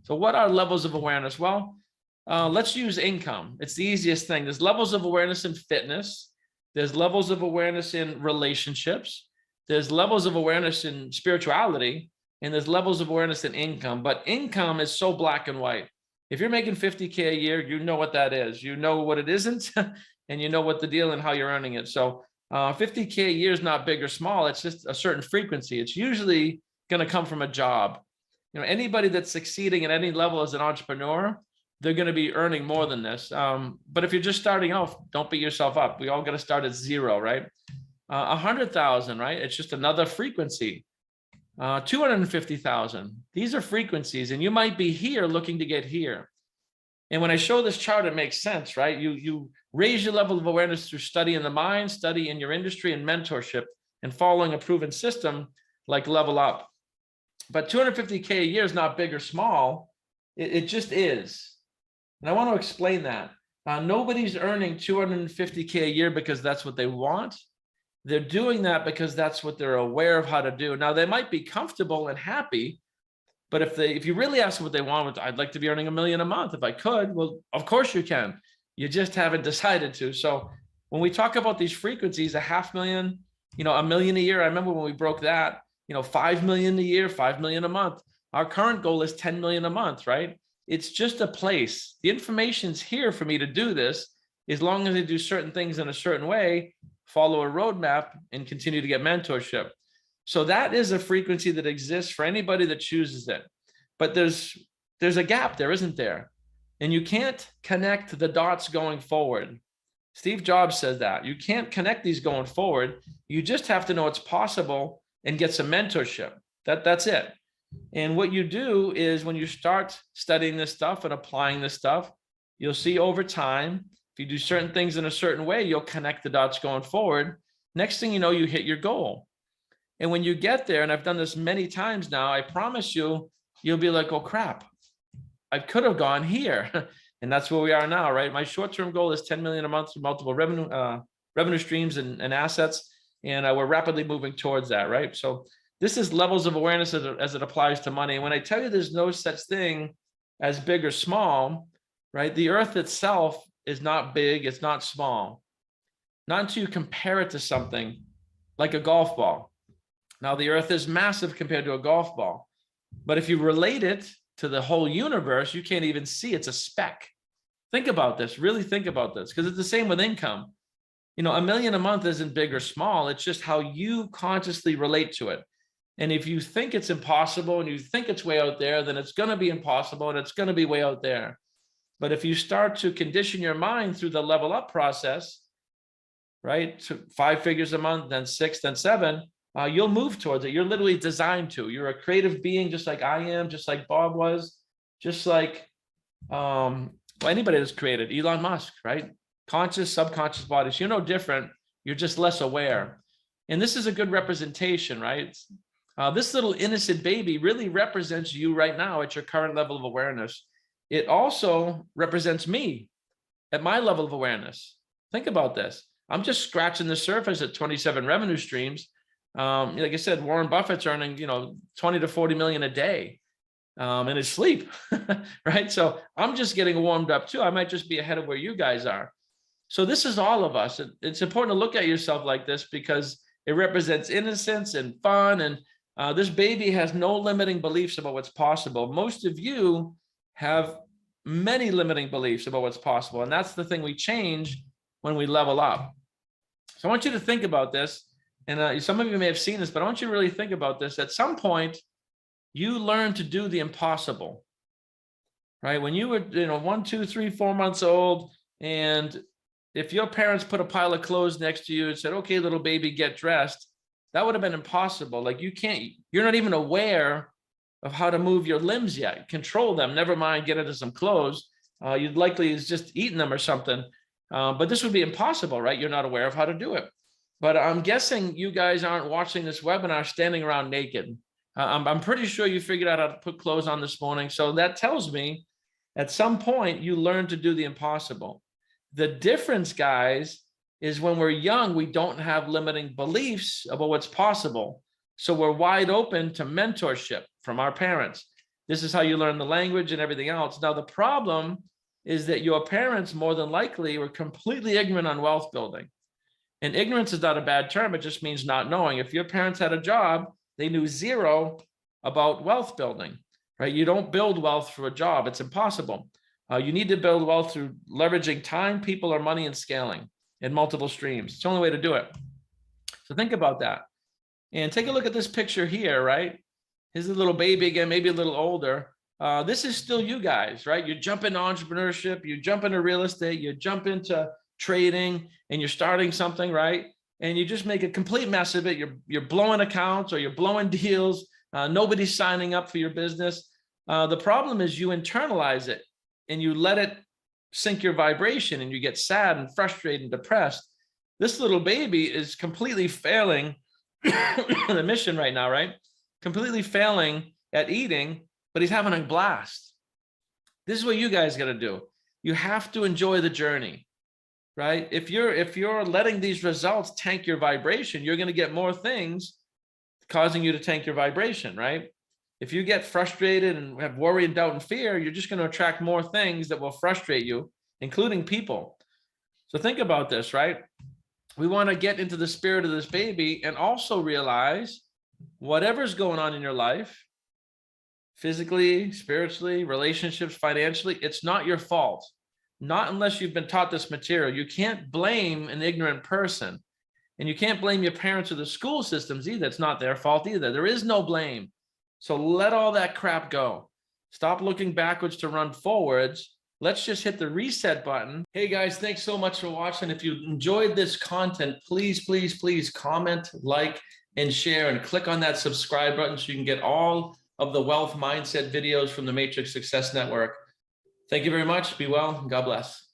So what are levels of awareness? Well, let's use income. It's the easiest thing. There's levels of awareness in fitness. There's levels of awareness in relationships. There's levels of awareness in spirituality, and there's levels of awareness in income. But income is so black and white. If you're making 50K a year, you know what that is. You know what it isn't, and you know what the deal and how you're earning it. So 50K a year is not big or small. It's just a certain frequency. It's usually going to come from a job. Anybody that's succeeding at any level as an entrepreneur, they're going to be earning more than this. But if you're just starting off, don't beat yourself up. We all got to start at zero, right? 100,000, right? It's just another frequency. 250,000. These are frequencies, and you might be here looking to get here. And when I show this chart, it makes sense, right? You raise your level of awareness through study in the mind, study in your industry, and mentorship, and following a proven system like Level Up. But 250K a year is not big or small. It just is. And I want to explain that. Nobody's earning 250K a year because that's what they want. They're doing that because that's what they're aware of how to do. Now, they might be comfortable and happy, but if you really ask what they want, I'd like to be earning $1 million a month if I could. Well, of course you can. You just haven't decided to. So when we talk about these frequencies, 500,000, $1 million a year, I remember when we broke that, 5 million a year, 5 million a month. Our current goal is 10 million a month, right? It's just a place. The information's here for me to do this, as long as I do certain things in a certain way, follow a roadmap, and continue to get mentorship. So that is a frequency that exists for anybody that chooses it. But there's a gap there, isn't there? And you can't connect the dots going forward. Steve Jobs says that. You can't connect these going forward. You just have to know it's possible and get some mentorship. That's it. And what you do is when you start studying this stuff and applying this stuff, you'll see over time, if you do certain things in a certain way, you'll connect the dots going forward. Next thing you know, you hit your goal. And when you get there, and I've done this many times now, I promise you, you'll be like, oh crap, I could have gone here. And that's where we are now, right? My short-term goal is 10 million a month for multiple revenue streams and assets. And we're rapidly moving towards that, right? So this is levels of awareness as it applies to money. And when I tell you there's no such thing as big or small, right? The earth itself is not big, it's not small. Not until you compare it to something like a golf ball. Now, the earth is massive compared to a golf ball. But if you relate it to the whole universe, you can't even see it's a speck. Think about this, really think about this, because it's the same with income. $1 million a month isn't big or small. It's just how you consciously relate to it. And if you think it's impossible and you think it's way out there, then it's going to be impossible and it's going to be way out there. But if you start to condition your mind through the level up process, right, to 5 figures a month, then 6, then 7, you'll move towards it. You're literally designed to. You're a creative being, just like I am, just like Bob was, just like anybody that's created, Elon Musk, right? Conscious, subconscious bodies. You're no different. You're just less aware. And this is a good representation, right? This little innocent baby really represents you right now at your current level of awareness. It also represents me at my level of awareness. Think about this. I'm just scratching the surface at 27 revenue streams. Like I said, Warren Buffett's earning, 20 to 40 million a day in his sleep, right? So I'm just getting warmed up too. I might just be ahead of where you guys are. So this is all of us. It's important to look at yourself like this because it represents innocence and fun. And this baby has no limiting beliefs about what's possible. Most of you have many limiting beliefs about what's possible. And that's the thing we change when we level up. So I want you to think about this. And some of you may have seen this, but I want you to really think about this. At some point, you learn to do the impossible, right? When you were, 1, 2, 3, 4 months old, and if your parents put a pile of clothes next to you and said, okay, little baby, get dressed, that would have been impossible. Like you're not even aware of how to move your limbs yet, control them, never mind get into some clothes. You'd likely just eaten them or something. But this would be impossible, right? You're not aware of how to do it. But I'm guessing you guys aren't watching this webinar standing around naked. I'm pretty sure you figured out how to put clothes on this morning. So that tells me at some point you learned to do the impossible. The difference, guys, is when we're young, we don't have limiting beliefs about what's possible. So we're wide open to mentorship from our parents. This is how you learn the language and everything else. Now, the problem is that your parents more than likely were completely ignorant on wealth building. And ignorance is not a bad term. It just means not knowing. If your parents had a job, they knew zero about wealth building, right? You don't build wealth through a job. It's impossible. You need to build wealth through leveraging time, people, or money, and scaling in multiple streams. It's the only way to do it. So think about that. And take a look at this picture here, right? Here's a little baby again, maybe a little older. This is still you guys, right? You jump into entrepreneurship, you jump into real estate, you jump into trading, and you're starting something, right? And you just make a complete mess of it. You're blowing accounts or you're blowing deals. Nobody's signing up for your business. The problem is you internalize it and you let it sink your vibration, and you get sad and frustrated and depressed. This little baby is completely failing the mission right now, right? Completely failing at eating, but he's having a blast. This is what you guys got to do. You have to enjoy the journey, right? If you're letting these results tank your vibration, you're going to get more things causing you to tank your vibration, right? If you get frustrated and have worry and doubt and fear, you're just going to attract more things that will frustrate you, including people. So think about this, right? We want to get into the spirit of this baby and also realize whatever's going on in your life, physically, spiritually, relationships, financially, it's not your fault. Not unless you've been taught this material. You can't blame an ignorant person, and you can't blame your parents or the school systems either. It's not their fault either. There is no blame. So let all that crap go. Stop looking backwards to run forwards. Let's just hit the reset button. Hey guys, thanks so much for watching. If you enjoyed this content, please, please, please comment, like, and share, and click on that subscribe button so you can get all of the wealth mindset videos from the Matrix Success Network. Thank you very much. Be well, and God bless.